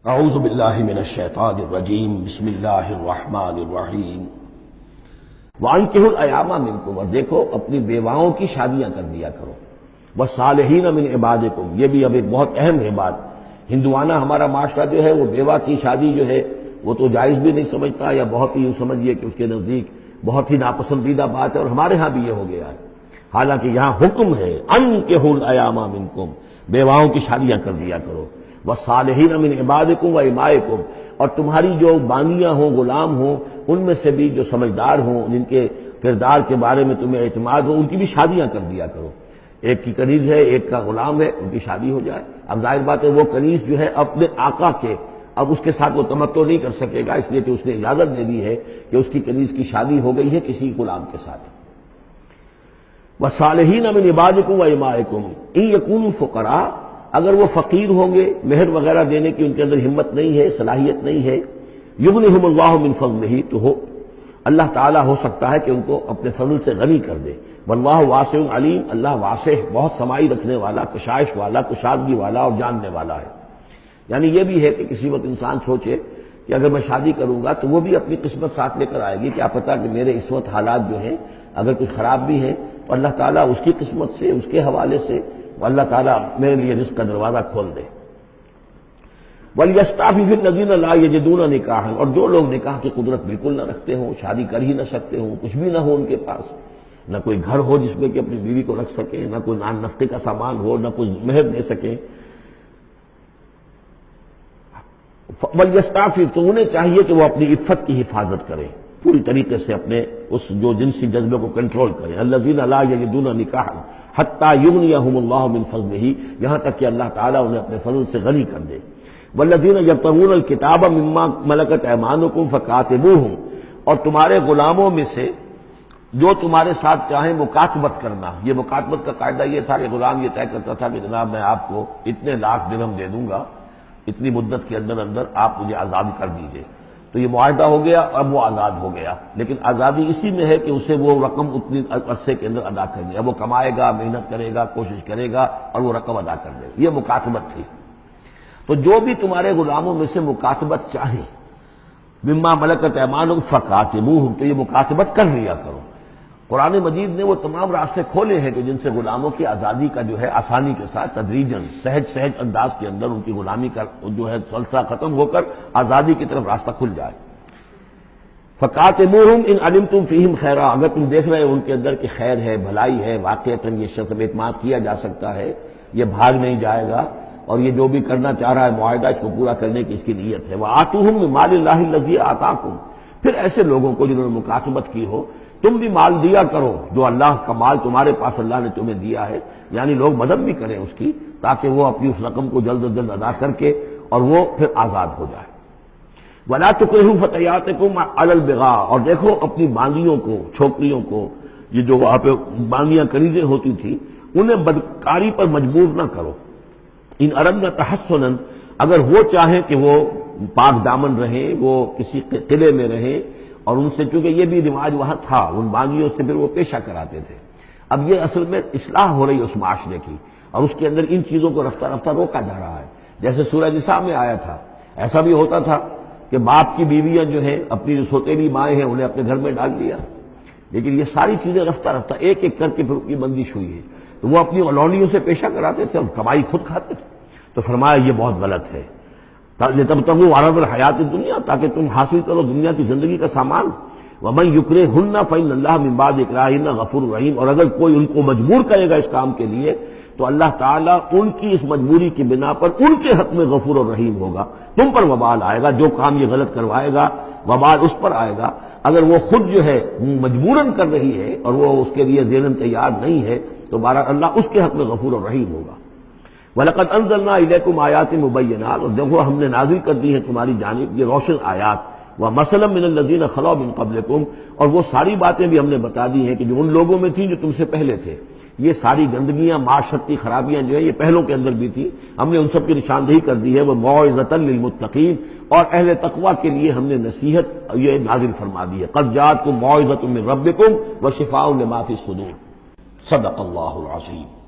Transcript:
اعوذ باللہ من الشیطان الرجیم بسم اللہ الرحمن الرحیم وانکحوا الایام منکم، اور دیکھو اپنی بیواؤں کی شادیاں کر دیا کرو، والصالحین من عبادکم، یہ بھی اب ایک بہت اہم ہے بات۔ ہندوانہ ہمارا معاشرہ جو ہے وہ بیوہ کی شادی جو ہے وہ تو جائز بھی نہیں سمجھتا، یا بہت ہی یوں سمجھیے کہ اس کے نزدیک بہت ہی ناپسندیدہ بات ہے، اور ہمارے ہاں بھی یہ ہو گیا ہے۔ حالانکہ یہاں حکم ہے انکحوا الایام منکم، بیواؤں کی شادیاں کر دیا کرو، والصالحین من عبادکم و امائکم، اور تمہاری جو بانیاں ہوں، غلام ہوں، ان میں سے بھی جو سمجھدار ہوں، جن کے کردار کے بارے میں تمہیں اعتماد ہو، ان کی بھی شادیاں کر دیا کرو۔ ایک کی کنیز ہے، ایک کا غلام ہے، ان کی شادی ہو جائے۔ اب ظاہر بات ہے وہ کنیز جو ہے اپنے آقا کے، اب اس کے ساتھ وہ تمتع نہیں کر سکے گا، اس لیے کہ اس نے اجازت دے دی ہے کہ اس کی کنیز کی شادی ہو گئی ہے کسی غلام کے ساتھ۔ والصالحین من عبادکم و امائکم ان یکونوا فقراء، اگر وہ فقیر ہوں گے، مہر وغیرہ دینے کی ان کے اندر ہمت نہیں ہے، صلاحیت نہیں ہے، یغنہم اللہ من فضلہ، تو ہو اللہ تعالیٰ ہو سکتا ہے کہ ان کو اپنے فضل سے غنی کر دے۔ واللہ واسع علیم، اللہ واسع بہت سمائی رکھنے والا، کشائش والا، کشادگی والا اور جاننے والا ہے۔ یعنی یہ بھی ہے کہ کسی وقت انسان سوچے کہ اگر میں شادی کروں گا تو وہ بھی اپنی قسمت ساتھ لے کر آئے گی، کیا پتہ کہ میرے اس وقت حالات جو ہیں اگر کچھ خراب بھی ہیں تو اللہ تعالیٰ اس کی قسمت سے، اس کے حوالے سے اللہ تعالیٰ میرے لیے رزق کا دروازہ کھول دے۔ وَلْيَسْتَعْفِفِ الَّذِينَ لَا يَجِدُونَ نِكَاحًا، اور جو لوگ نکاح کی قدرت بالکل نہ رکھتے ہوں، شادی کر ہی نہ سکتے ہوں، کچھ بھی نہ ہو ان کے پاس، نہ کوئی گھر ہو جس میں کہ اپنی بیوی کو رکھ سکیں، نہ کوئی نان نفقے کا سامان ہو، نہ کوئی مہر دے سکیں، وَلْيَسْتَعْفِفْ، تو انہیں چاہیے کہ وہ اپنی عفت کی حفاظت کریں، پوری طریقے سے اپنے اس جو جنسی جذبے کو کنٹرول کریں۔ الَّذِينَ لَا يَجِدُونَ نِكَاحًا حَتَّى يُغْنِيَهُمُ اللَّهُ مِنْ فَضْلِهِ، یہاں تک کہ اللہ تعالیٰ انہیں اپنے فضل سے غنی کر دے۔ وَالَّذِينَ يَبْتَغُونَ الْكِتَابَ مِمَّا مَلَكَتْ أَيْمَانُكُمْ فَكَاتِبُوهُمْ، اور تمہارے غلاموں میں سے جو تمہارے ساتھ چاہیں مکاتبت کرنا۔ یہ مکاتبت کا قاعدہ یہ تھا کہ غلام یہ طے کرتا تھا کہ جناب میں آپ کو اتنے لاکھ درہم دے دوں گا، اتنی مدت کے اندر اندر آپ مجھے آزاد کر دیجئے، تو یہ معاہدہ ہو گیا، اب وہ آزاد ہو گیا۔ لیکن آزادی اسی میں ہے کہ اسے وہ رقم اتنی عرصے کے اندر ادا کرنی ہے، وہ کمائے گا، محنت کرے گا، کوشش کرے گا اور وہ رقم ادا کر دے گا، یہ مکاتبت تھی۔ تو جو بھی تمہارے غلاموں میں سے مکاتبت چاہے، مما ملکت ایمانکم فکاتبوہم، تو یہ مکاتبت کر لیا کرو۔ قرآن مجید نے وہ تمام راستے کھولے ہیں کہ جن سے غلاموں کی آزادی کا جو ہے آسانی کے ساتھ تدریجاً سہج انداز کے اندر ان کی غلامی کا جو ہے سلسلہ ختم ہو کر آزادی کی طرف راستہ کھل جائے۔ فَقَاتِبُوهُمْ إِنْ عَلِمْتُمْ فِيهِمْ خَيْرًا، اگر تم دیکھ رہے ہو ان کے اندر کہ خیر ہے، بھلائی ہے، واقعتاً یہ شخص پہ اعتماد کیا جا سکتا ہے، یہ بھاگ نہیں جائے گا اور یہ جو بھی کرنا چاہ رہا ہے معاہدہ اس کو پورا کرنے کی اس کی نیت ہے۔ وَآتُوهُمْ مِنْ مَالِ اللَّهِ الَّذِي آتَاكُمْ، پھر ایسے لوگوں کو جنہوں نے مکاتبت کی ہو تم بھی مال دیا کرو، جو اللہ کا مال تمہارے پاس اللہ نے تمہیں دیا ہے، یعنی لوگ مدد بھی کریں اس کی، تاکہ وہ اپنی اس رقم کو جلد از جلد ادا کر کے اور وہ پھر آزاد ہو جائے۔ وَلَا تُكْرِهُوا فَتَيَاتِكُمْ عَلَى الْبِغَاءِ، اور دیکھو اپنی باندیوں کو، چھوکریوں کو، یہ جو وہاں پہ باندیاں کنیزیں ہوتی تھی، انہیں بدکاری پر مجبور نہ کرو۔ ان اردنا تحسنا، اگر وہ چاہیں کہ وہ پاک دامن رہیں، وہ کسی قلعے میں رہیں، اور ان سے چونکہ یہ بھی رواج وہاں تھا، ان باندیوں سے پھر وہ پیشہ کراتے تھے۔ اب یہ اصل میں اصلاح ہو رہی ہے اس معاشرے کی، اور اس کے اندر ان چیزوں کو رفتہ رفتہ روکا جا رہا ہے۔ جیسے سورہ نساء میں آیا تھا، ایسا بھی ہوتا تھا کہ باپ کی بیویاں جو ہیں، اپنی جو سوتیلی مائیں ہیں، انہیں اپنے گھر میں ڈال دیا، لیکن یہ ساری چیزیں رفتہ رفتہ ایک ایک کر کے پھر ان کی بندش ہوئی ہے، تو وہ اپنی لونڈیوں سے پیشہ کراتے تھے اور کمائی خود کھاتے تھے۔ تو فرمایا یہ بہت غلط ہے، لِتَبْتَغُوا عَرَضَ الْحَیَاۃِ الدُّنْیَا، تاکہ تم حاصل کرو دنیا کی زندگی کا سامان۔ وَمَن یکرہہن فإن اللہ من بعد اکراہہن غفور رحیم، اور اگر کوئی ان کو مجبور کرے گا اس کام کے لیے تو اللہ تعالیٰ ان کی اس مجبوری کی بنا پر ان کے حق میں غفور اور رحیم ہوگا۔ تم پر وبال آئے گا، جو کام یہ غلط کروائے گا وبال اس پر آئے گا۔ اگر وہ خود جو ہے مجبوراً کر رہی ہے اور وہ اس کے لیے ذہناً تیار نہیں ہے تو بہرحال اللہ اس کے حق میں غفور اور رحیم ہوگا۔ وَلَقَدْ أَنزَلْنَا إِلَيْكُمْ آيَاتٍ مُبَيِّنَاتٍ، اور دیکھو ہم نے نازل کر دی ہے تمہاری جانب یہ روشن آیات، وَمَثَلًا مِّنَ الَّذِينَ خَلَوْا مِن قَبْلِكُمْ، اور وہ ساری باتیں بھی ہم نے بتا دی ہیں کہ جو ان لوگوں میں تھیں جو تم سے پہلے تھے۔ یہ ساری گندگیاں، معاشرتی خرابیاں جو ہیں یہ پہلوں کے اندر بھی تھیں، ہم نے ان سب کی نشاندہی کر دی ہے۔ وَمَوْعِظَةً لِّلْمُتَّقِينَ، اور اہل تقویٰ کے لیے ہم نے نصیحت یہ نازل فرما دی ہے۔ قَدْ جَاءَتْكُم مَّوْعِظَةٌ مِّن رَّبِّكُمْ وَشِفَاءٌ لِّمَا فِي الصُّدُورِ۔ صدق اللہ العظیم۔